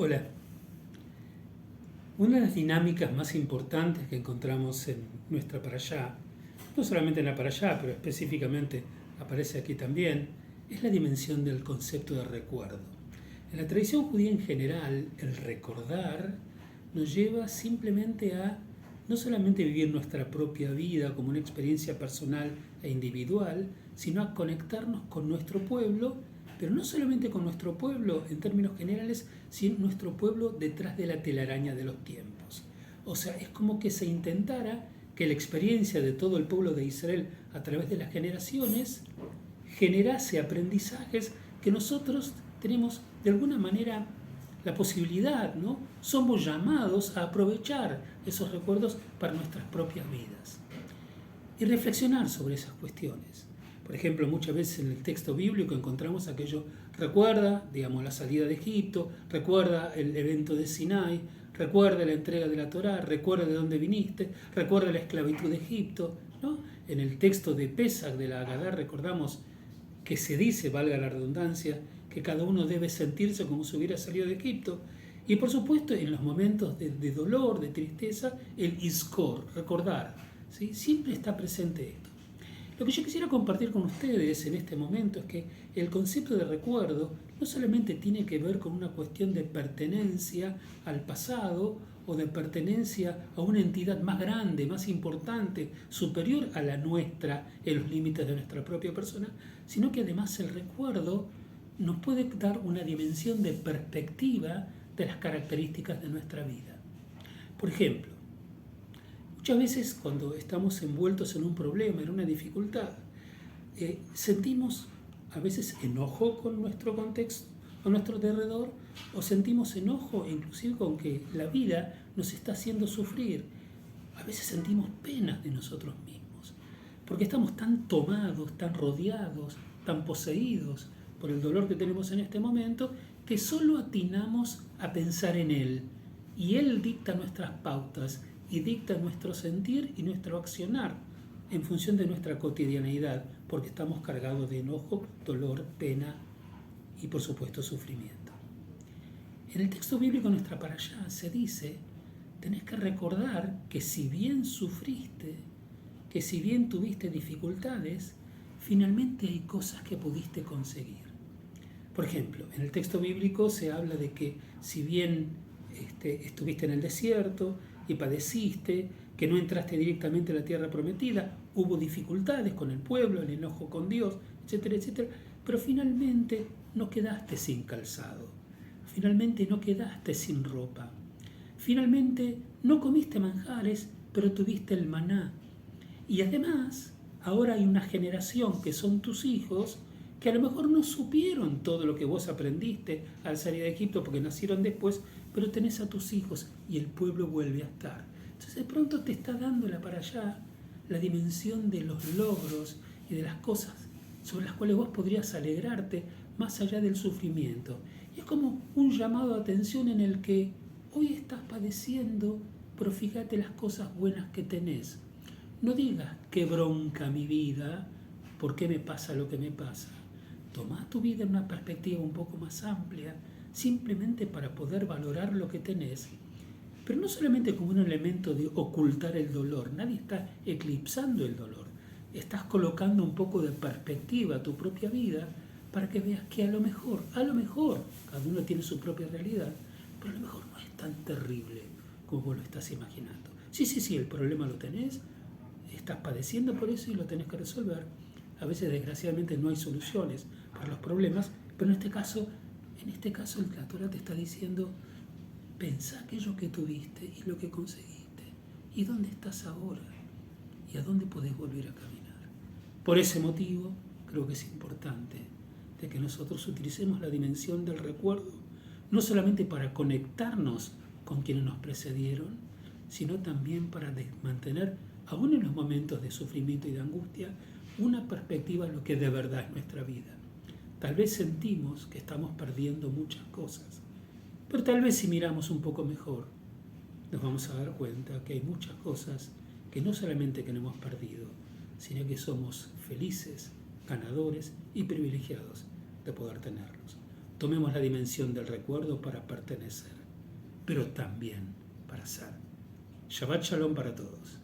Hola. Una de las dinámicas más importantes que encontramos en nuestra parashá, no solamente en la parashá, pero específicamente aparece aquí también, es la dimensión del concepto de recuerdo. En la tradición judía en general, el recordar nos lleva simplemente a no solamente vivir nuestra propia vida como una experiencia personal e individual, sino a conectarnos con nuestro pueblo, pero no solamente con nuestro pueblo en términos generales, sino nuestro pueblo detrás de la telaraña de los tiempos. O sea, es como que se intentara que la experiencia de todo el pueblo de Israel a través de las generaciones generase aprendizajes que nosotros tenemos de alguna manera la posibilidad, ¿no? Somos llamados a aprovechar esos recuerdos para nuestras propias vidas y reflexionar sobre esas cuestiones. Por ejemplo, muchas veces en el texto bíblico encontramos aquello, recuerda, digamos, la salida de Egipto, recuerda el evento de Sinai, recuerda la entrega de la Torá, recuerda de dónde viniste, recuerda la esclavitud de Egipto, ¿no? En el texto de Pesach de la Agadá recordamos que se dice, valga la redundancia, que cada uno debe sentirse como si hubiera salido de Egipto. Y por supuesto, en los momentos de dolor, de tristeza, el iskor, recordar, ¿sí? Siempre está presente esto. Lo que yo quisiera compartir con ustedes en este momento es que el concepto de recuerdo no solamente tiene que ver con una cuestión de pertenencia al pasado o de pertenencia a una entidad más grande, más importante, superior a la nuestra en los límites de nuestra propia persona, sino que además el recuerdo nos puede dar una dimensión de perspectiva de las características de nuestra vida. Por ejemplo, muchas veces cuando estamos envueltos en un problema, en una dificultad, sentimos a veces enojo con nuestro contexto, con nuestro alrededor, o sentimos enojo inclusive con que la vida nos está haciendo sufrir. A veces sentimos pena de nosotros mismos, porque estamos tan tomados, tan rodeados, tan poseídos por el dolor que tenemos en este momento, que solo atinamos a pensar en Él. Y Él dicta nuestras pautas y dicta nuestro sentir y nuestro accionar en función de nuestra cotidianeidad, porque estamos cargados de enojo, dolor, pena y por supuesto sufrimiento. En el texto bíblico en nuestra parashá se dice, tenés que recordar que si bien sufriste, que si bien tuviste dificultades, finalmente hay cosas que pudiste conseguir. Por ejemplo, en el texto bíblico se habla de que si bien estuviste en el desierto y padeciste, que no entraste directamente a la tierra prometida, hubo dificultades con el pueblo, el enojo con Dios, etcétera, etcétera, pero finalmente no quedaste sin calzado, finalmente no quedaste sin ropa, finalmente no comiste manjares, pero tuviste el maná. Y además, ahora hay una generación que son tus hijos que a lo mejor no supieron todo lo que vos aprendiste al salir de Egipto porque nacieron después, pero tenés a tus hijos y el pueblo vuelve a estar. Entonces de pronto te está dando para allá la dimensión de los logros y de las cosas sobre las cuales vos podrías alegrarte más allá del sufrimiento. Y es como un llamado de atención en el que hoy estás padeciendo, pero fíjate las cosas buenas que tenés. No digas, qué bronca mi vida, ¿por qué me pasa lo que me pasa? Toma tu vida en una perspectiva un poco más amplia, simplemente para poder valorar lo que tenés, pero no solamente como un elemento de ocultar el dolor. Nadie está eclipsando el dolor. Estás colocando un poco de perspectiva a tu propia vida para que veas que a lo mejor, cada uno tiene su propia realidad, pero a lo mejor no es tan terrible como vos lo estás imaginando. Sí, el problema lo tenés, estás padeciendo por eso y lo tenés que resolver. A veces, desgraciadamente, no hay soluciones para los problemas, pero en este caso la Torah te está diciendo, pensá aquello que tuviste y lo que conseguiste, y dónde estás ahora, y a dónde podés volver a caminar. Por ese motivo, creo que es importante de que nosotros utilicemos la dimensión del recuerdo, no solamente para conectarnos con quienes nos precedieron, sino también para mantener, aún en los momentos de sufrimiento y de angustia, una perspectiva de lo que de verdad es nuestra vida. Tal vez sentimos que estamos perdiendo muchas cosas, pero tal vez si miramos un poco mejor, nos vamos a dar cuenta que hay muchas cosas que no solamente que no hemos perdido, sino que somos felices, ganadores y privilegiados de poder tenerlos. tomemos la dimensión del recuerdo para pertenecer, pero también para ser. Shabbat Shalom para todos.